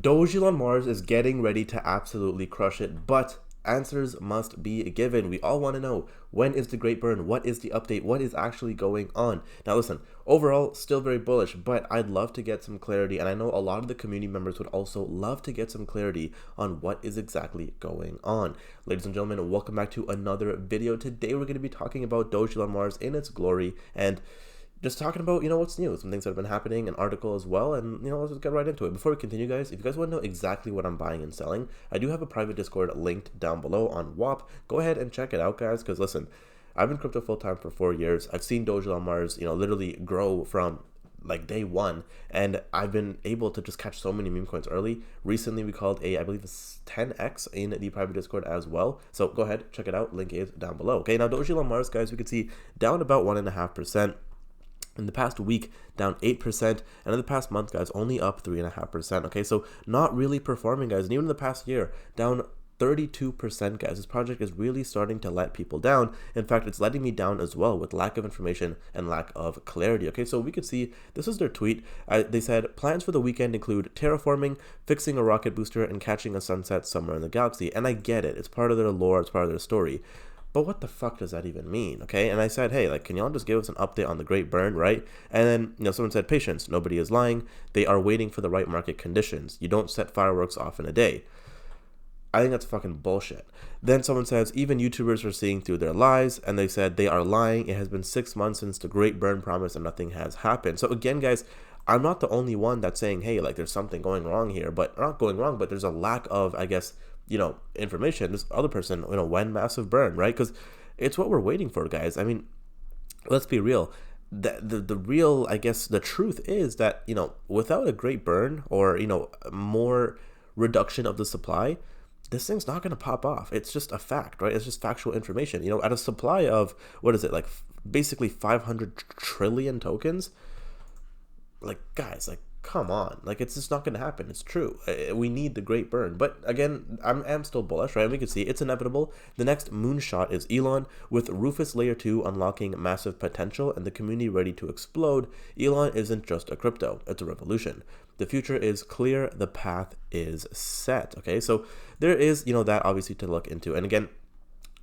Dogelon Mars is getting ready to absolutely crush it, but answers must be given. We all want to know, when is the great burn? What is the update? What is actually going on? Now listen, overall still very bullish, but I'd love to get some clarity, and I know a lot of the community members would also love to get some clarity on what is exactly going on. Ladies and gentlemen, welcome back to another video. Today we're going to be talking about Dogelon Mars in its glory, and just talking about, what's new, some things that have been happening, an article as well, and, let's just get right into it. Before we continue, guys, if you guys want to know exactly what I'm buying and selling, I do have a private Discord linked down below on WAP. Go ahead and check it out, guys, because, listen, I've been crypto full-time for 4 years. I've seen Dogelon Mars, literally grow from, like, day one, and I've been able to just catch so many meme coins early. Recently, we called I believe it's 10x in the private Discord as well. So go ahead, check it out. Link is down below. Okay, now Dogelon Mars, guys, we can see down about 1.5%. In the past week, down 8%, and in the past month, guys, only up 3.5%. Okay, so not really performing, guys. And even in the past year, down 32%, guys. This project is really starting to let people down. In fact, it's letting me down as well with lack of information and lack of clarity. Okay, so we could see this is their tweet. They said plans for the weekend include terraforming, fixing a rocket booster, and catching a sunset somewhere in the galaxy. And I get it. It's part of their lore. It's part of their story. But what the fuck does that even mean? Okay, and I said, hey, like, can y'all just give us an update on the great burn, right? And then, someone said, patience, nobody is lying. They are waiting for the right market conditions. You don't set fireworks off in a day. I think that's fucking bullshit. Then someone says, even YouTubers are seeing through their lies, and they said they are lying. It has been 6 months since the great burn promise and nothing has happened. So again, guys, I'm not the only one that's saying, hey, like, there's something going wrong here, but not going wrong, but there's a lack of, I guess, information. This other person, when massive burn, right? Because it's what we're waiting for, guys. I mean, let's be real. The real, I guess, the truth is that, without a great burn or, more reduction of the supply, this thing's not going to pop off. It's just a fact, right? It's just factual information. At a supply of, what is it, like basically 500 trillion tokens, like, guys, like, come on, like, it's just not going to happen. It's true. We need the great burn. But again, I'm still bullish, right? We can see it's inevitable. The next moonshot is Elon, with Rufus layer 2 unlocking massive potential and the community ready to explode. Elon isn't just a crypto, it's a revolution. The future is clear, the path is set. Okay, so there is, that obviously to look into. And again,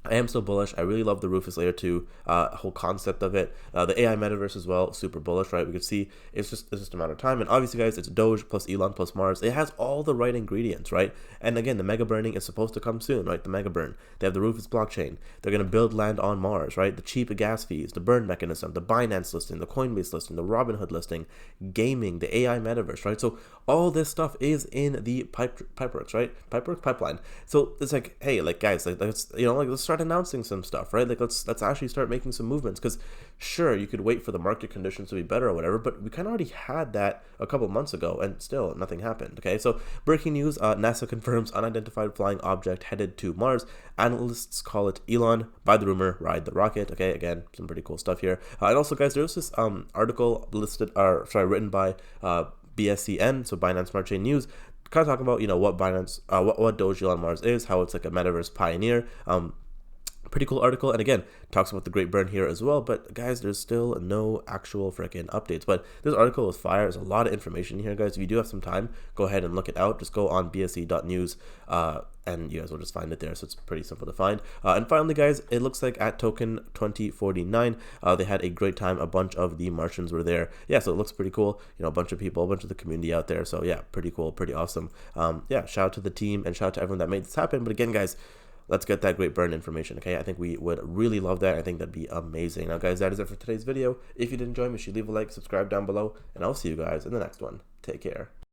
I am so bullish. I really love the Rufus layer 2 whole concept of it. The AI metaverse as well, super bullish, right? We could see it's just a matter of time. And obviously, guys, it's Doge plus Elon plus Mars. It has all the right ingredients, right? And again, the mega burning is supposed to come soon, right? The mega burn. They have the Rufus blockchain. They're going to build land on Mars, right? The cheap gas fees, the burn mechanism, the Binance listing, the Coinbase listing, the Robinhood listing, gaming, the AI metaverse, right? So all this stuff is in the pipeworks, right? Pipeline. So it's like, hey, like, guys, like, let's start announcing some stuff, right? Like, let's actually start making some movements, because sure, you could wait for the market conditions to be better or whatever, but we kind of already had that a couple months ago and still nothing happened. Okay, so breaking news, NASA confirms unidentified flying object headed to Mars. Analysts call it Elon. Buy the rumor, ride the rocket. Okay, again, some pretty cool stuff here. And also, guys, there's this article written by BSCN, so Binance Smart Chain News, kind of talking about what Binance, what Dogelon Mars is, how it's like a metaverse pioneer. Pretty cool article, and again, talks about the great burn here as well. But guys, there's still no actual freaking updates. But this article is fire. There's a lot of information here, guys. If you do have some time, go ahead and look it out. Just go on bsc.news, and you guys will just find it there. So it's pretty simple to find. And finally, guys, it looks like at token 2049, they had a great time. A bunch of the Martians were there. Yeah, so it looks pretty cool. A bunch of people, a bunch of the community out there. So yeah, pretty cool, pretty awesome. Yeah, shout out to the team and shout out to everyone that made this happen. But again, guys, let's get that great burn information, okay? I think we would really love that. I think that'd be amazing. Now, guys, that is it for today's video. If you did enjoy, make sure you leave a like, subscribe down below, and I'll see you guys in the next one. Take care.